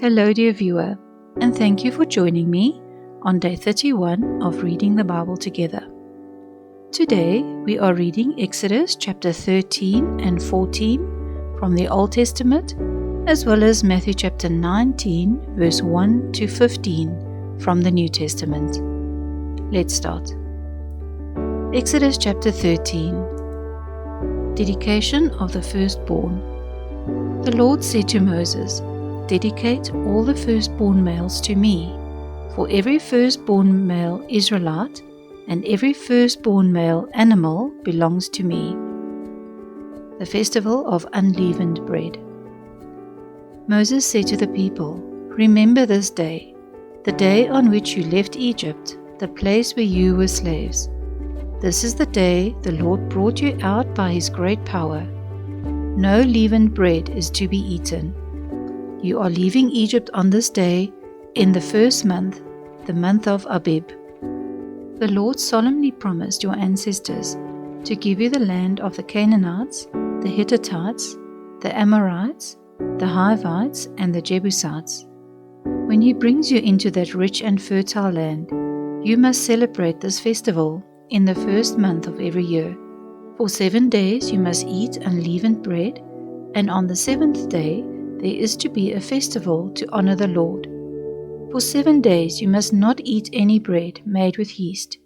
Hello dear viewer, and thank you for joining me on day 31 of reading the Bible together. Today we are reading Exodus chapter 13 and 14 from the Old Testament, as well as Matthew chapter 19 verse 1 to 15 from the New Testament. Let's start. Exodus chapter 13. Dedication of the firstborn. The Lord said to Moses, "Dedicate all the firstborn males to me, for every firstborn male Israelite and every firstborn male animal belongs to me." The festival of unleavened bread. Moses said to the people, "Remember this day, the day on which you left Egypt, the place where you were slaves. This is the day the Lord brought you out by his great power. No leavened bread is to be eaten. You are leaving Egypt on this day, in the first month, the month of Abib. The Lord solemnly promised your ancestors to give you the land of the Canaanites, the Hittites, the Amorites, the Hivites, and the Jebusites. When he brings you into that rich and fertile land, you must celebrate this festival in the first month of every year. For 7 days you must eat unleavened bread, and on the seventh day there is to be a festival to honor the Lord. For 7 days you must not eat any bread made with yeast.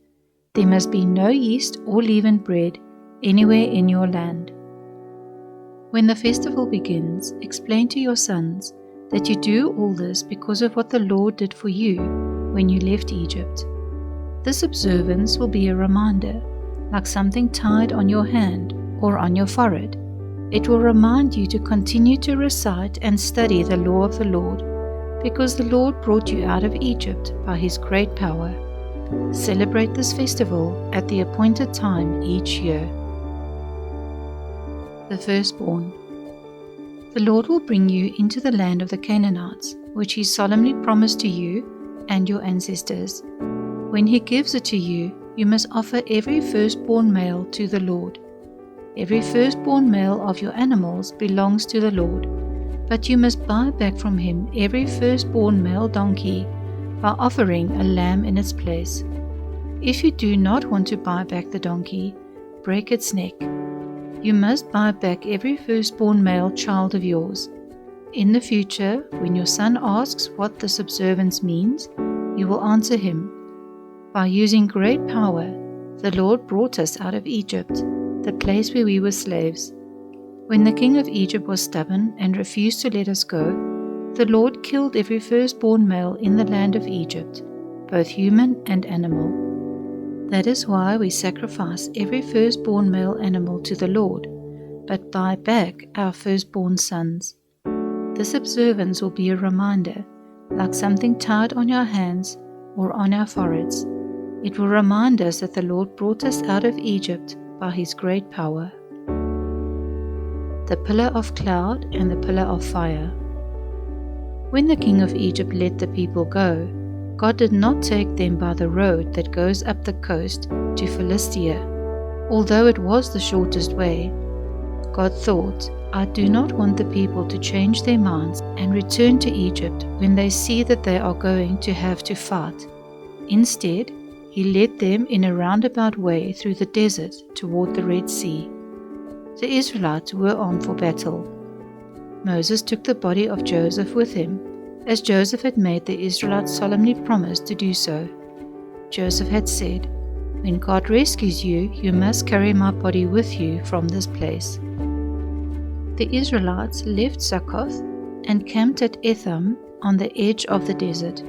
There must be no yeast or leavened bread anywhere in your land. When the festival begins, explain to your sons that you do all this because of what the Lord did for you when you left Egypt. This observance will be a reminder, like something tied on your hand or on your forehead. It will remind you to continue to recite and study the law of the Lord, because the Lord brought you out of Egypt by his great power. Celebrate this festival at the appointed time each year. The firstborn. The Lord will bring you into the land of the Canaanites, which he solemnly promised to you and your ancestors. When he gives it to you, you must offer every firstborn male to the Lord. Every firstborn male of your animals belongs to the Lord, but you must buy back from him every firstborn male donkey by offering a lamb in its place. If you do not want to buy back the donkey, break its neck. You must buy back every firstborn male child of yours. In the future, when your son asks what this observance means, you will answer him, "By using great power, the Lord brought us out of Egypt, the place where we were slaves. When the king of Egypt was stubborn and refused to let us go, the Lord killed every firstborn male in the land of Egypt, both human and animal. That is why we sacrifice every firstborn male animal to the Lord, but buy back our firstborn sons. This observance will be a reminder, like something tied on your hands or on our foreheads. It will remind us that the Lord brought us out of Egypt by his great power." The pillar of cloud and the pillar of fire. When the king of Egypt let the people go, God did not take them by the road that goes up the coast to Philistia, although it was the shortest way. God thought, "I do not want the people to change their minds and return to Egypt when they see that they are going to have to fight." Instead, he led them in a roundabout way through the desert toward the Red Sea. The Israelites were armed for battle. Moses took the body of Joseph with him, as Joseph had made the Israelites solemnly promise to do so. Joseph had said, "When God rescues you, you must carry my body with you from this place." The Israelites left Succoth and camped at Etham on the edge of the desert.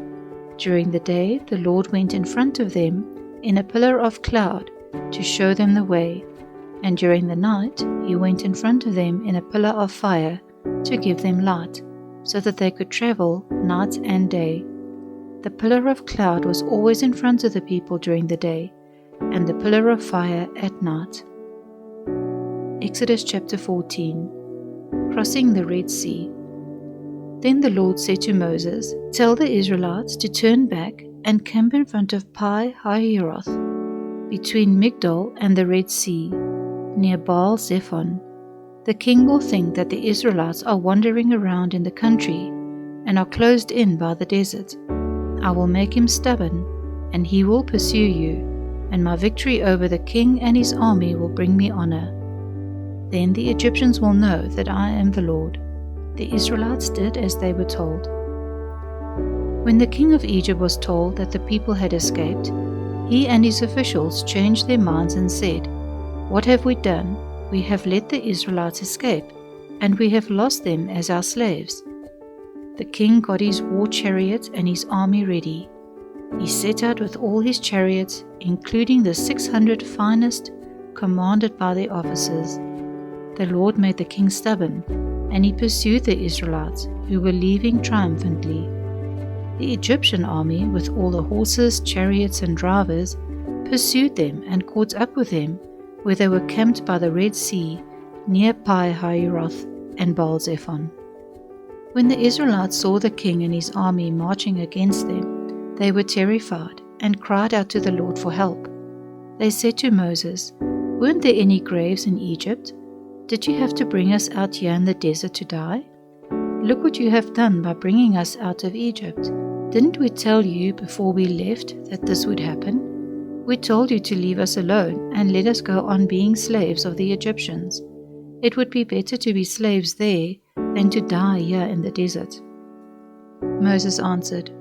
During the day, the Lord went in front of them in a pillar of cloud to show them the way, and during the night he went in front of them in a pillar of fire to give them light, so that they could travel night and day. The pillar of cloud was always in front of the people during the day, and the pillar of fire at night. Exodus chapter 14. Crossing the Red Sea. Then the Lord said to Moses, "Tell the Israelites to turn back and camp in front of Pi Hahiroth, between Migdol and the Red Sea, near Baal Zephon. The king will think that the Israelites are wandering around in the country and are closed in by the desert. I will make him stubborn, and he will pursue you, and my victory over the king and his army will bring me honor. Then the Egyptians will know that I am the Lord." The Israelites did as they were told. When the king of Egypt was told that the people had escaped, he and his officials changed their minds and said, "What have we done? We have let the Israelites escape, and we have lost them as our slaves." The king got his war chariots and his army ready. He set out with all his chariots, including the 600 finest, commanded by their officers. The Lord made the king stubborn, and he pursued the Israelites, who were leaving triumphantly. The Egyptian army, with all the horses, chariots, and drivers, pursued them and caught up with them, where they were camped by the Red Sea, near Pi-hahiroth and Baal-zephon. When the Israelites saw the king and his army marching against them, they were terrified and cried out to the Lord for help. They said to Moses, "Weren't there any graves in Egypt? Did you have to bring us out here in the desert to die? Look what you have done by bringing us out of Egypt. Didn't we tell you before we left that this would happen? We told you to leave us alone and let us go on being slaves of the Egyptians. It would be better to be slaves there than to die here in the desert." Moses answered,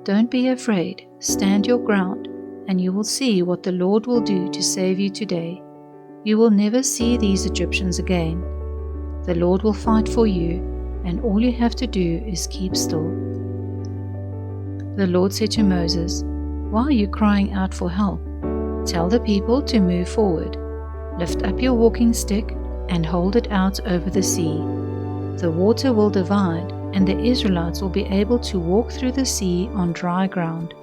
"Don't be afraid, stand your ground, and you will see what the Lord will do to save you today. You will never see these Egyptians again. The Lord will fight for you, and all you have to do is keep still." The Lord said to Moses, "Why are you crying out for help? Tell the people to move forward. Lift up your walking stick and hold it out over the sea. The water will divide, and the Israelites will be able to walk through the sea on dry ground.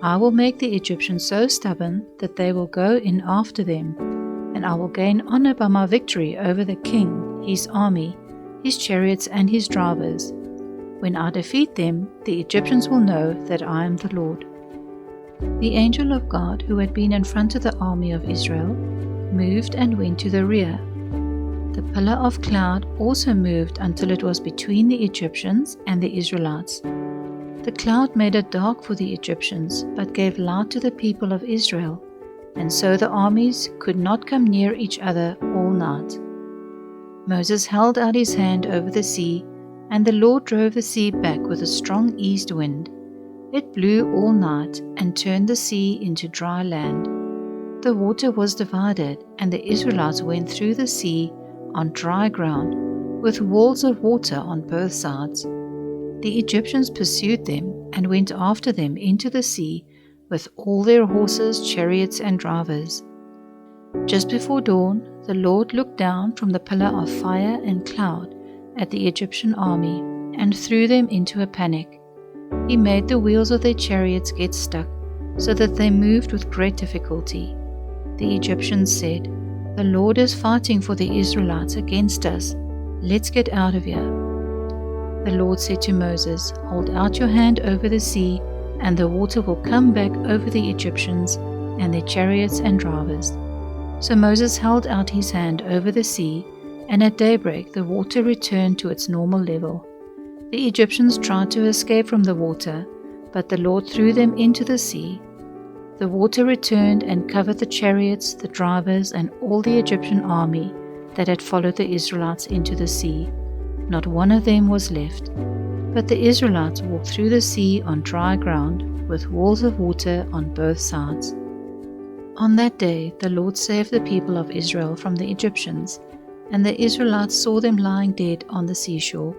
I will make the Egyptians so stubborn that they will go in after them, and I will gain honor by my victory over the king, his army, his chariots, and his drivers. When I defeat them, the Egyptians will know that I am the Lord." The angel of God, who had been in front of the army of Israel, moved and went to the rear. The pillar of cloud also moved until it was between the Egyptians and the Israelites. The cloud made it dark for the Egyptians, but gave light to the people of Israel, and so the armies could not come near each other all night. Moses held out his hand over the sea, and the Lord drove the sea back with a strong east wind. It blew all night and turned the sea into dry land. The water was divided, and the Israelites went through the sea on dry ground, with walls of water on both sides. The Egyptians pursued them and went after them into the sea with all their horses, chariots, and drivers. Just before dawn, the Lord looked down from the pillar of fire and cloud at the Egyptian army and threw them into a panic. He made the wheels of their chariots get stuck, so that they moved with great difficulty. The Egyptians said, "The Lord is fighting for the Israelites against us. Let's get out of here." The Lord said to Moses, "Hold out your hand over the sea, and the water will come back over the Egyptians and their chariots and drivers." So Moses held out his hand over the sea, and at daybreak the water returned to its normal level. The Egyptians tried to escape from the water, but the Lord threw them into the sea. The water returned and covered the chariots, the drivers, and all the Egyptian army that had followed the Israelites into the sea. Not one of them was left. But the Israelites walked through the sea on dry ground, with walls of water on both sides. On that day the Lord saved the people of Israel from the Egyptians, and the Israelites saw them lying dead on the seashore.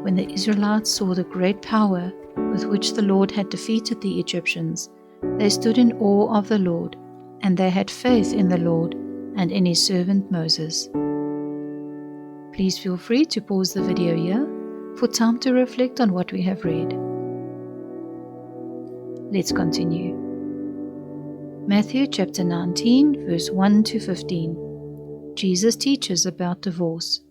When the Israelites saw the great power with which the Lord had defeated the Egyptians, they stood in awe of the Lord, and they had faith in the Lord and in his servant Moses. Please feel free to pause the video here for time to reflect on what we have read. Let's continue. Matthew chapter 19, verse 1 to 15. Jesus teaches about divorce.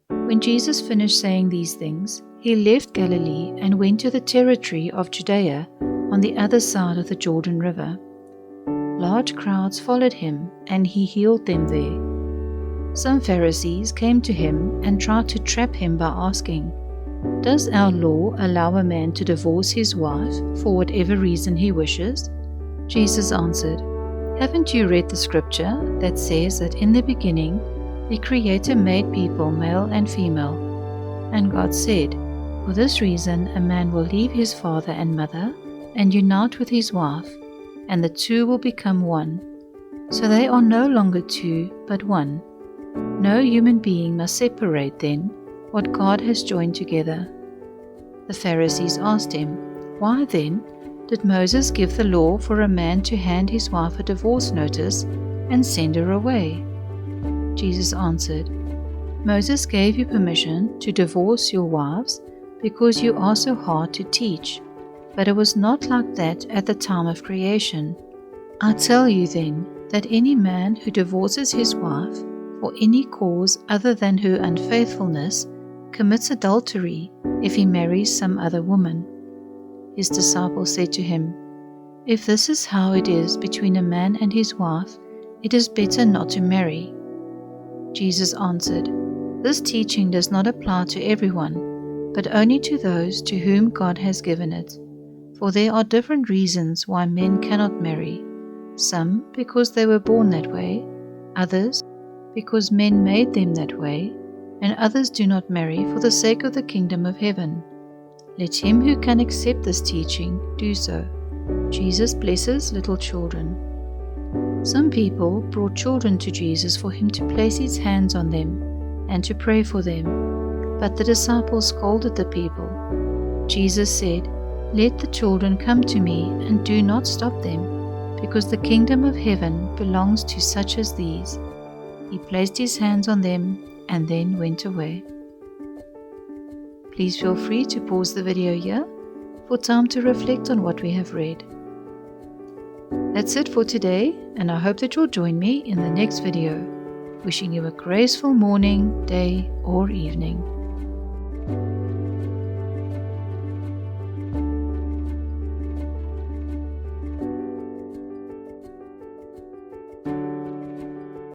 When Jesus finished saying these things, he left Galilee and went to the territory of Judea on the other side of the Jordan River. Large crowds followed him, and he healed them there. Some Pharisees came to him and tried to trap him by asking, Does our law allow a man to divorce his wife for whatever reason he wishes? Jesus answered, Haven't you read the scripture that says that in the beginning the Creator made people male and female? And God said, For this reason a man will leave his father and mother and unite with his wife, and the two will become one. So they are no longer two, but one. No human being must separate then what God has joined together. The Pharisees asked him, Why then did Moses give the law for a man to hand his wife a divorce notice and send her away? Jesus answered, Moses gave you permission to divorce your wives because you are so hard to teach, but it was not like that at the time of creation. I tell you then that any man who divorces his wife for any cause other than her unfaithfulness commits adultery if he marries some other woman. His disciples said to him, If this is how it is between a man and his wife, it is better not to marry. Jesus answered, This teaching does not apply to everyone, but only to those to whom God has given it. For there are different reasons why men cannot marry, some because they were born that way, others because men made them that way, and others do not marry for the sake of the kingdom of heaven. Let him who can accept this teaching do so. Jesus blesses little children. Some people brought children to Jesus for him to place his hands on them and to pray for them, but the disciples scolded the people. Jesus said, Let the children come to me and do not stop them, because the kingdom of heaven belongs to such as these. He placed his hands on them and then went away. Please feel free to pause the video here for time to reflect on what we have read. That's it for today, and I hope that you'll join me in the next video. Wishing you a graceful morning, day, or evening.